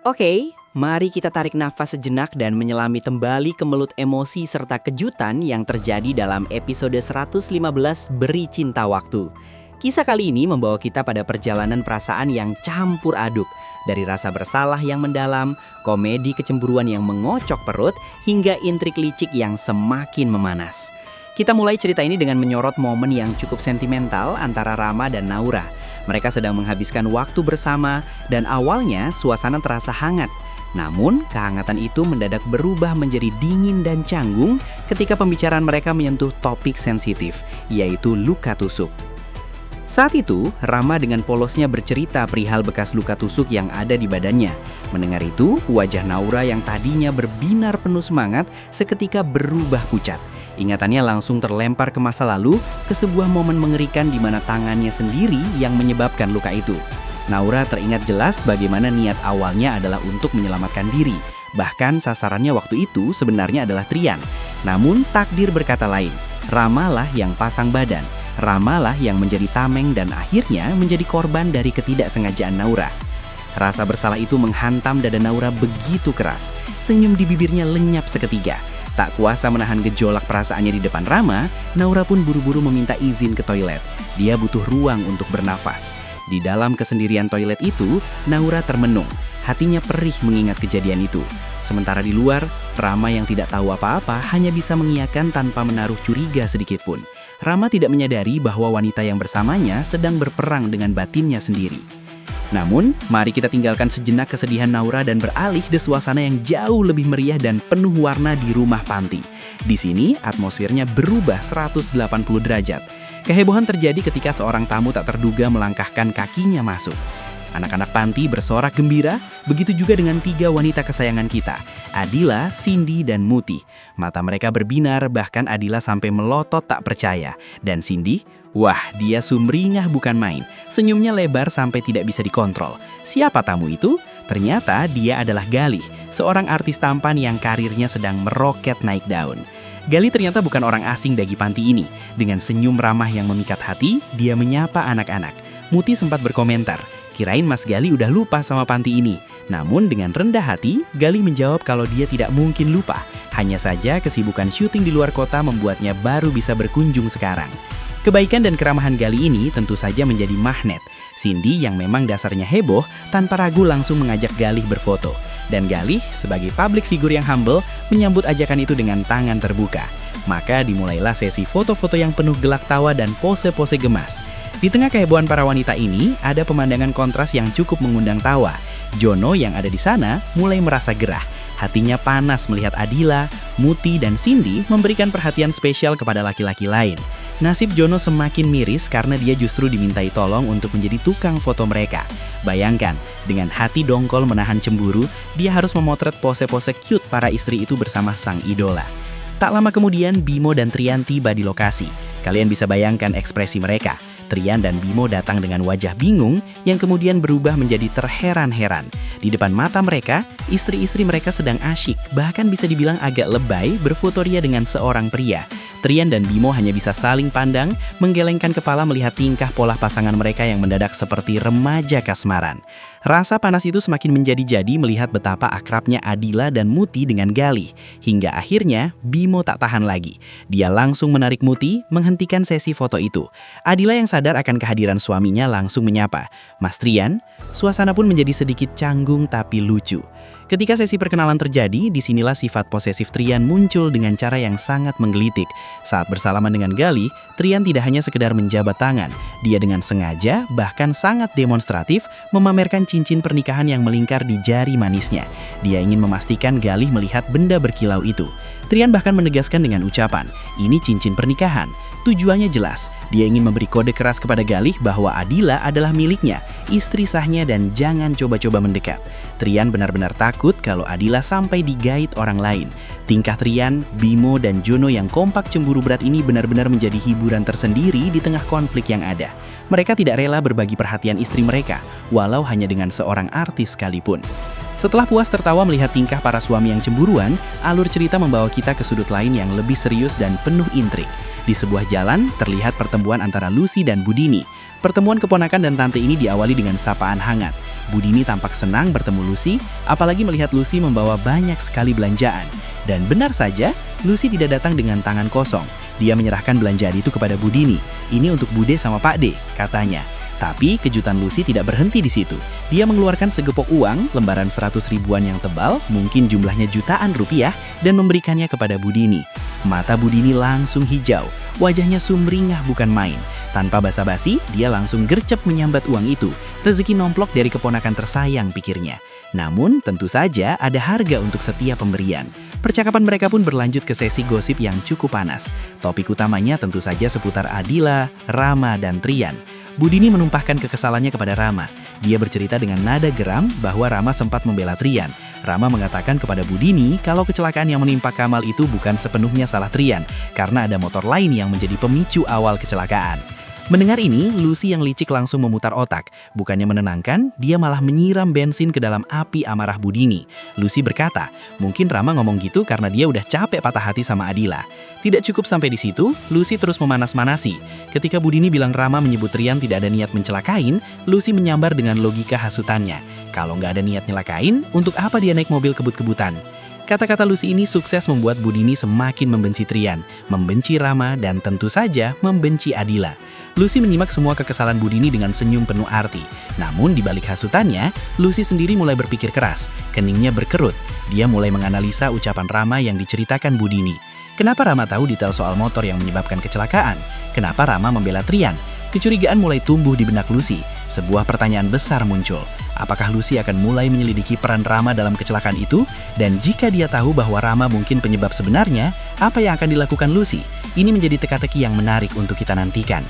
Oke, mari kita tarik nafas sejenak dan menyelami kembali kemelut emosi serta kejutan yang terjadi dalam episode 115 Beri Cinta Waktu. Kisah kali ini membawa kita pada perjalanan perasaan yang campur aduk. Dari rasa bersalah yang mendalam, komedi kecemburuan yang mengocok perut, hingga intrik licik yang semakin memanas. Kita mulai cerita ini dengan menyorot momen yang cukup sentimental antara Rama dan Naura. Mereka sedang menghabiskan waktu bersama dan awalnya suasana terasa hangat. Namun, kehangatan itu mendadak berubah menjadi dingin dan canggung ketika pembicaraan mereka menyentuh topik sensitif, yaitu luka tusuk. Saat itu, Rama dengan polosnya bercerita perihal bekas luka tusuk yang ada di badannya. Mendengar itu, wajah Naura yang tadinya berbinar penuh semangat seketika berubah pucat. Ingatannya langsung terlempar ke masa lalu, ke sebuah momen mengerikan di mana tangannya sendiri yang menyebabkan luka itu. Naura teringat jelas bagaimana niat awalnya adalah untuk menyelamatkan diri. Bahkan sasarannya waktu itu sebenarnya adalah Trian. Namun takdir berkata lain, Ramalah yang pasang badan. Ramalah yang menjadi tameng dan akhirnya menjadi korban dari ketidaksengajaan Naura. Rasa bersalah itu menghantam dada Naura begitu keras. Senyum di bibirnya lenyap seketika. Tak kuasa menahan gejolak perasaannya di depan Rama, Naura pun buru-buru meminta izin ke toilet. Dia butuh ruang untuk bernafas. Di dalam kesendirian toilet itu, Naura termenung. Hatinya perih mengingat kejadian itu. Sementara di luar, Rama yang tidak tahu apa-apa hanya bisa mengiyakan tanpa menaruh curiga sedikit pun. Rama tidak menyadari bahwa wanita yang bersamanya sedang berperang dengan batinnya sendiri. Namun, mari kita tinggalkan sejenak kesedihan Naura dan beralih ke suasana yang jauh lebih meriah dan penuh warna di rumah panti. Di sini, atmosfernya berubah 180 derajat. Kehebohan terjadi ketika seorang tamu tak terduga melangkahkan kakinya masuk. Anak-anak panti bersorak gembira, begitu juga dengan 3 wanita kesayangan kita, Adila, Cindy, dan Muti. Mata mereka berbinar, bahkan Adila sampai melotot tak percaya. Dan Cindy, wah, dia sumringah bukan main. Senyumnya lebar sampai tidak bisa dikontrol. Siapa tamu itu? Ternyata dia adalah Galih, seorang artis tampan yang karirnya sedang meroket naik daun. Galih ternyata bukan orang asing bagi panti ini. Dengan senyum ramah yang memikat hati, dia menyapa anak-anak. Muti sempat berkomentar, kirain Mas Galih udah lupa sama panti ini. Namun dengan rendah hati, Galih menjawab kalau dia tidak mungkin lupa. Hanya saja kesibukan syuting di luar kota membuatnya baru bisa berkunjung sekarang. Kebaikan dan keramahan Galih ini tentu saja menjadi magnet. Cindy yang memang dasarnya heboh, tanpa ragu langsung mengajak Galih berfoto. Dan Galih sebagai public figure yang humble menyambut ajakan itu dengan tangan terbuka. Maka dimulailah sesi foto-foto yang penuh gelak tawa dan pose-pose gemas. Di tengah kehebohan para wanita ini, ada pemandangan kontras yang cukup mengundang tawa. Jono yang ada di sana mulai merasa gerah. Hatinya panas melihat Adila, Muti, dan Cindy memberikan perhatian spesial kepada laki-laki lain. Nasib Jono semakin miris karena dia justru dimintai tolong untuk menjadi tukang foto mereka. Bayangkan, dengan hati dongkol menahan cemburu, dia harus memotret pose-pose cute para istri itu bersama sang idola. Tak lama kemudian, Bimo dan Trian tiba di lokasi. Kalian bisa bayangkan ekspresi mereka. Trian dan Bimo datang dengan wajah bingung yang kemudian berubah menjadi terheran-heran. Di depan mata mereka, istri-istri mereka sedang asyik, bahkan bisa dibilang agak lebay berfotoria dengan seorang pria. Trian dan Bimo hanya bisa saling pandang, menggelengkan kepala melihat tingkah pola pasangan mereka yang mendadak seperti remaja kasmaran. Rasa panas itu semakin menjadi-jadi melihat betapa akrabnya Adila dan Muti dengan Galih. Hingga akhirnya Bimo tak tahan lagi. Dia langsung menarik Muti, menghentikan sesi foto itu. Adila yang sadar akan kehadiran suaminya langsung menyapa, "Mas Trian." Suasana pun menjadi sedikit canggung tapi lucu. Ketika sesi perkenalan terjadi, disinilah sifat posesif Trian muncul dengan cara yang sangat menggelitik. Saat bersalaman dengan Galih, Trian tidak hanya sekedar menjabat tangan. Dia dengan sengaja, bahkan sangat demonstratif, memamerkan cincin pernikahan yang melingkar di jari manisnya. Dia ingin memastikan Galih melihat benda berkilau itu. Trian bahkan menegaskan dengan ucapan, "Ini cincin pernikahan." Tujuannya jelas, dia ingin memberi kode keras kepada Galih bahwa Adila adalah miliknya, istri sahnya, dan jangan coba-coba mendekat. Trian benar-benar takut kalau Adila sampai digait orang lain. Tingkah Trian, Bimo, dan Jono yang kompak cemburu berat ini benar-benar menjadi hiburan tersendiri di tengah konflik yang ada. Mereka tidak rela berbagi perhatian istri mereka, walau hanya dengan seorang artis sekalipun. Setelah puas tertawa melihat tingkah para suami yang cemburuan, alur cerita membawa kita ke sudut lain yang lebih serius dan penuh intrik. Di sebuah jalan, terlihat pertemuan antara Lucy dan Budini. Pertemuan keponakan dan tante ini diawali dengan sapaan hangat. Budini tampak senang bertemu Lucy, apalagi melihat Lucy membawa banyak sekali belanjaan. Dan benar saja, Lucy tidak datang dengan tangan kosong. Dia menyerahkan belanjaan itu kepada Budini. Ini untuk Bude sama Pak D, katanya. Tapi kejutan Lucy tidak berhenti di situ. Dia mengeluarkan segepok uang, lembaran 100 ribuan yang tebal, mungkin jumlahnya jutaan rupiah, dan memberikannya kepada Budini. Mata Budini langsung hijau, wajahnya sumringah bukan main. Tanpa basa-basi, dia langsung gercep menyambat uang itu. Rezeki nomplok dari keponakan tersayang, pikirnya. Namun, tentu saja ada harga untuk setiap pemberian. Percakapan mereka pun berlanjut ke sesi gosip yang cukup panas. Topik utamanya tentu saja seputar Adila, Rama, dan Trian. Budini menumpahkan kekesalannya kepada Rama. Dia bercerita dengan nada geram bahwa Rama sempat membela Trian. Rama mengatakan kepada Budini kalau kecelakaan yang menimpa Kamal itu bukan sepenuhnya salah Trian, karena ada motor lain yang menjadi pemicu awal kecelakaan. Mendengar ini, Lucy yang licik langsung memutar otak. Bukannya menenangkan, dia malah menyiram bensin ke dalam api amarah Budini. Lucy berkata, mungkin Rama ngomong gitu karena dia udah capek patah hati sama Adila. Tidak cukup sampai di situ, Lucy terus memanas-manasi. Ketika Budini bilang Rama menyebut Trian tidak ada niat mencelakain, Lucy menyambar dengan logika hasutannya. Kalau nggak ada niat nyelakain, untuk apa dia naik mobil kebut-kebutan? Kata-kata Lucy ini sukses membuat Budini semakin membenci Trian, membenci Rama, dan tentu saja membenci Adila. Lucy menyimak semua kekesalan Budini dengan senyum penuh arti. Namun di balik hasutannya, Lucy sendiri mulai berpikir keras, keningnya berkerut. Dia mulai menganalisa ucapan Rama yang diceritakan Budini. Kenapa Rama tahu detail soal motor yang menyebabkan kecelakaan? Kenapa Rama membela Trian? Kecurigaan mulai tumbuh di benak Lucy. Sebuah pertanyaan besar muncul. Apakah Lucy akan mulai menyelidiki peran Rama dalam kecelakaan itu? Dan jika dia tahu bahwa Rama mungkin penyebab sebenarnya, apa yang akan dilakukan Lucy? Ini menjadi teka-teki yang menarik untuk kita nantikan.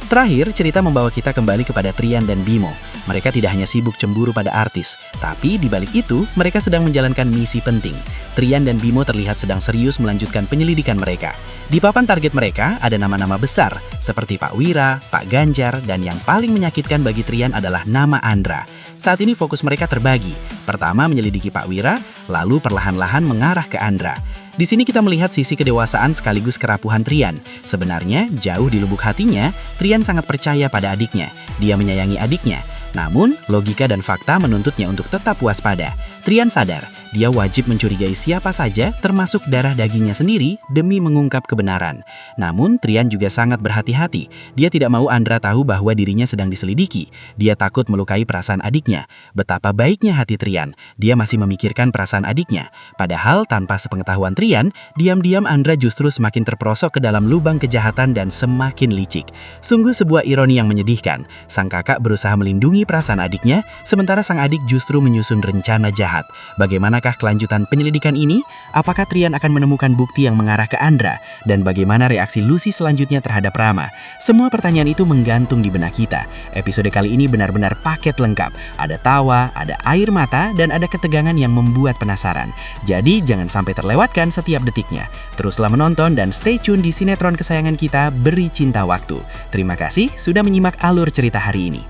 Terakhir, cerita membawa kita kembali kepada Trian dan Bimo. Mereka tidak hanya sibuk cemburu pada artis, tapi di balik itu, mereka sedang menjalankan misi penting. Trian dan Bimo terlihat sedang serius melanjutkan penyelidikan mereka. Di papan target mereka ada nama-nama besar, seperti Pak Wira, Pak Ganjar, dan yang paling menyakitkan bagi Trian adalah nama Andra. Saat ini fokus mereka terbagi. Pertama menyelidiki Pak Wira, lalu perlahan-lahan mengarah ke Andra. Di sini kita melihat sisi kedewasaan sekaligus kerapuhan Trian. Sebenarnya, jauh di lubuk hatinya, Trian sangat percaya pada adiknya. Dia menyayangi adiknya. Namun, logika dan fakta menuntutnya untuk tetap waspada. Trian sadar, dia wajib mencurigai siapa saja, termasuk darah dagingnya sendiri, demi mengungkap kebenaran. Namun, Trian juga sangat berhati-hati. Dia tidak mau Andra tahu bahwa dirinya sedang diselidiki. Dia takut melukai perasaan adiknya. Betapa baiknya hati Trian. Dia masih memikirkan perasaan adiknya. Padahal, tanpa sepengetahuan Trian, diam-diam Andra justru semakin terperosok ke dalam lubang kejahatan dan semakin licik. Sungguh sebuah ironi yang menyedihkan. Sang kakak berusaha melindungi perasaan adiknya, sementara sang adik justru menyusun rencana jahat. Bagaimanakah kelanjutan penyelidikan ini? Apakah Trian akan menemukan bukti yang mengarah ke Andra? Dan bagaimana reaksi Lucy selanjutnya terhadap Rama? Semua pertanyaan itu menggantung di benak kita. Episode kali ini benar-benar paket lengkap. Ada tawa, ada air mata, dan ada ketegangan yang membuat penasaran. Jadi jangan sampai terlewatkan setiap detiknya. Teruslah menonton dan stay tune di sinetron kesayangan kita, Beri Cinta Waktu. Terima kasih sudah menyimak alur cerita hari ini.